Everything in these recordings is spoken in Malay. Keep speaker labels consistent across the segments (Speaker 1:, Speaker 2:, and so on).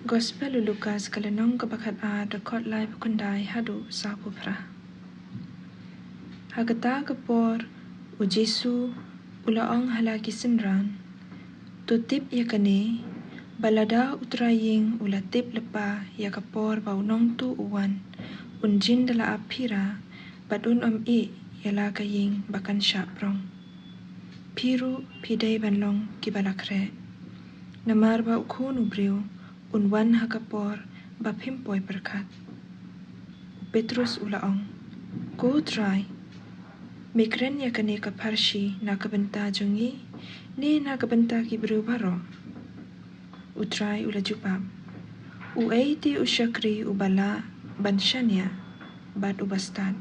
Speaker 1: Gospel Lukas kalenong kabakat rekod live kundai hadu sapu pra. Hagata kapor u Jesu ulaong halaki senran. Tutip yakane balada utraying ulatip lepa ya kapor baunong tu uwan. Unjin dala apira badun yala kaying bakan syaprong. Piru pidai banlong kibalakre. Namar ba ukun ubriu unwan hakapor ba pimpoy berkat. Petrus ulaong. Ko try. Mikren ya kane kaparshi na kabenta jungi ni na kabenta kibriu baro. Utray ula jupab. Uaiti usyakri ubala bansyanya bad ubastad.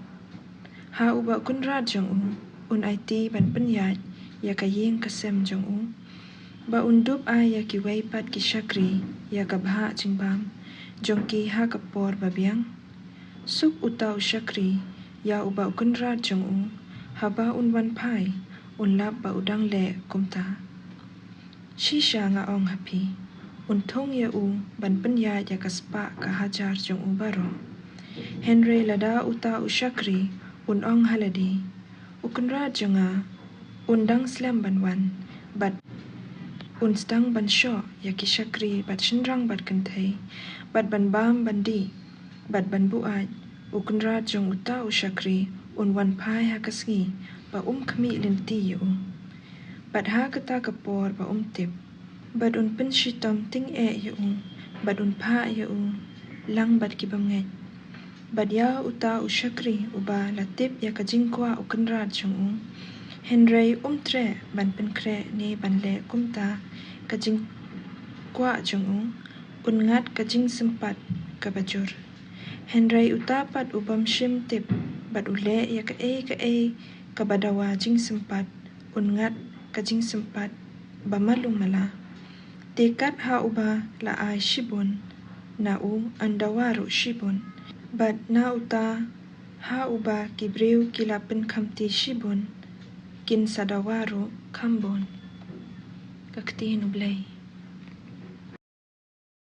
Speaker 1: Ha uba kunrad jong un aiti ban penyat ya kaying kasem jong ba undup ay ya kiwaipat ki syakri ya kabha jingbam jongki ha kapor babiang suk utau syakri ya uba kunrad jong haba unwan pai unlap ba udang le kumta shisha nga ong hapi untong ya ban penyat ya kaspa ka hajar jong baro Henry lada utau syakri ong haladi ukunrad jonga undang slam banwan bat unstang ban syo yaki syakri bat shinrang bat kentai bat ban bam bandi bat ban buat ukunrad jong utau syakri unwan pai hakasngi ba kami linti yu bat ha kata kapor ba tip bat penshitom ting yu bat pa yu lang bat kibamnget bat ya utau syakri uba latip ya kajingkwa ukunrad jong Henry tre ban penkre ni ban le kumta kajing kwa jong ungat kajing sempat kabajur. Henry utapat ubam shim tip bat ule ya ka kabadawa jing sempat ungat kajing sempat bamalung mala. Tekat ha uba la ay shibun na andawaru shibun bat na uta ha uba kibriu kilapin kamti shibun kin sadawaru kambon kakti nublay